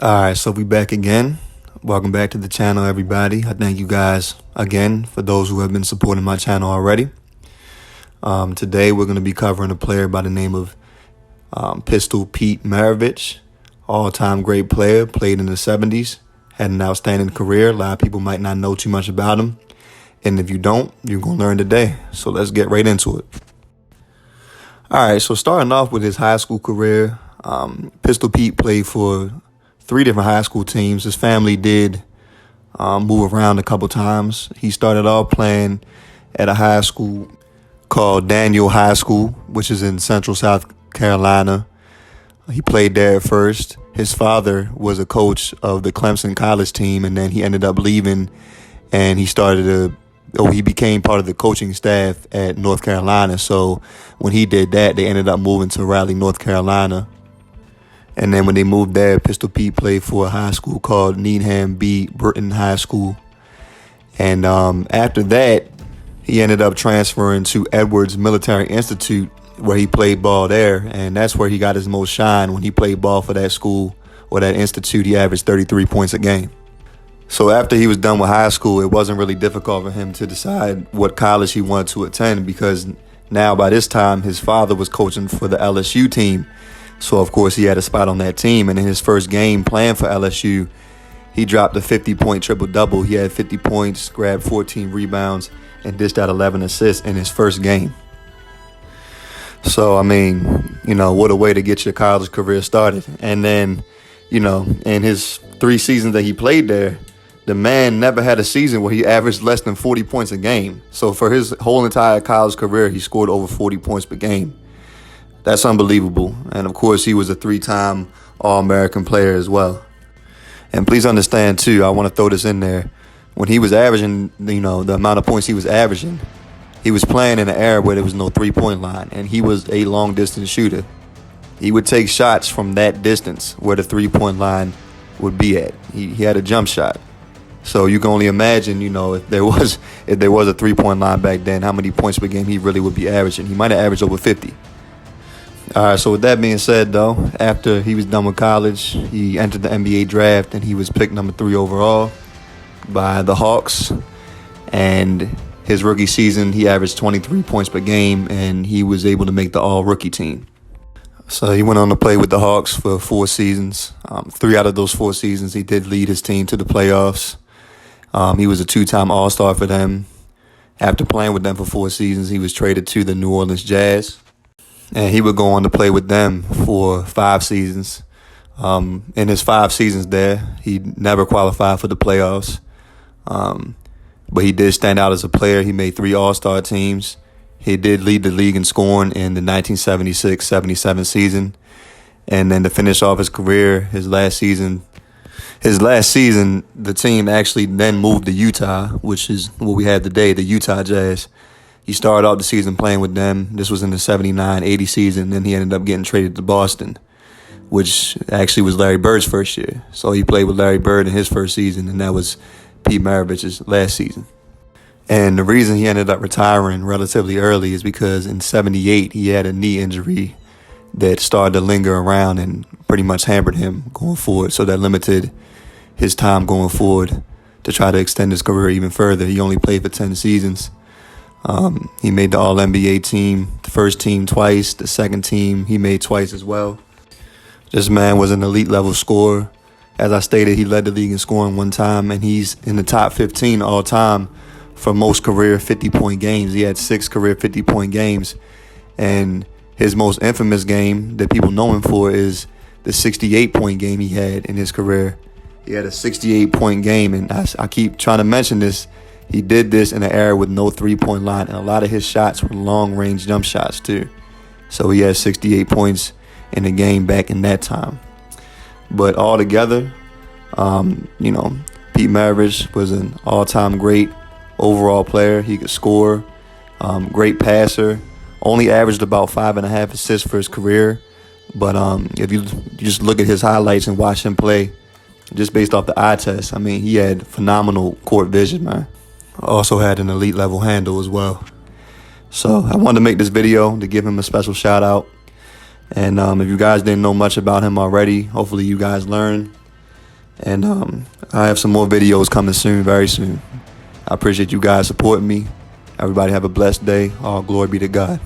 Alright, so we back again. Welcome back to the channel, everybody. I thank you guys again for those who have been supporting my channel already. Today we're going to be covering a player by the name of Pistol Pete Maravich. All-time great player, played in the 70s, had an outstanding career. A lot of people might not know too much about him. And if you don't, you're going to learn today. So let's get right into it. Alright, so starting off with his high school career, Pistol Pete played for 3 different high school teams. His family did move around a couple times. He started off playing at a high school called Daniel High School, which is in Central South Carolina. He played there at first. His father was a coach of the Clemson college team, and then he ended up leaving, and he became part of the coaching staff at North Carolina. So when he did that, they ended up moving to Raleigh, North Carolina. And then when they moved there, Pistol Pete played for a high school called Needham B. Burton High School. And after that, he ended up transferring to Edwards Military Institute, where he played ball there. And that's where he got his most shine. When he played ball for that school or that institute, he averaged 33 points a game. So after he was done with high school, it wasn't really difficult for him to decide what college he wanted to attend, because now by this time, his father was coaching for the LSU team. So, of course, he had a spot on that team. And in his first game playing for LSU, he dropped a 50-point triple-double. He had 50 points, grabbed 14 rebounds, and dished out 11 assists in his first game. So, I mean, what a way to get your college career started. And then, in his 3 seasons that he played there, the man never had a season where he averaged less than 40 points a game. So for his whole entire college career, he scored over 40 points per game. That's unbelievable. And of course, he was a 3-time All-American player as well. And please understand, too, I want to throw this in there. When he was averaging, the amount of points he was averaging, he was playing in an era where there was no 3-point line, and he was a long-distance shooter. He would take shots from that distance where the 3-point line would be at. He had a jump shot. So you can only imagine, if there was a 3-point line back then, how many points per game he really would be averaging. He might have averaged over 50. All right, so with that being said, though, after he was done with college, he entered the NBA draft, and he was picked number 3 overall by the Hawks. And his rookie season, he averaged 23 points per game, and he was able to make the all-rookie team. So he went on to play with the Hawks for 4 seasons. 3 out of those 4 seasons, he did lead his team to the playoffs. He was a 2-time All-Star for them. After playing with them for 4 seasons, he was traded to the New Orleans Jazz. And he would go on to play with them for 5 seasons. In his 5 seasons there, he never qualified for the playoffs. But he did stand out as a player. He made 3 All-Star teams. He did lead the league in scoring in the 1976-77 season. And then to finish off his career, his last season, the team actually then moved to Utah, which is what we have today, the Utah Jazz. He started off the season playing with them. This was in the 79-80 season. Then he ended up getting traded to Boston, which actually was Larry Bird's first year. So he played with Larry Bird in his first season, and that was Pete Maravich's last season. And the reason he ended up retiring relatively early is because in 78, he had a knee injury that started to linger around and pretty much hampered him going forward. So that limited his time going forward to try to extend his career even further. He only played for 10 seasons. He made the All-NBA team, the first team twice, the second team he made twice as well. This man was an elite level scorer. As I stated, he led the league in scoring 1 time, and he's in the top 15 all time for most career 50-point games. He had 6 career 50-point games, and his most infamous game that people know him for is the 68-point game he had in his career. He had a 68-point game, and I keep trying to mention this. He did this in an era with no 3-point line, and a lot of his shots were long-range jump shots too. So he had 68 points in the game back in that time. But altogether, Pete Maravich was an all-time great overall player. He could score, great passer, only averaged about 5.5 assists for his career. But if you just look at his highlights and watch him play, just based off the eye test, I mean, he had phenomenal court vision, man. Also had an elite level handle as well. So I wanted to make this video to give him a special shout out. And if you guys didn't know much about him already, hopefully you guys learn. And I have some more videos coming soon, very soon. I appreciate you guys supporting me. Everybody have a blessed day. All glory be to God.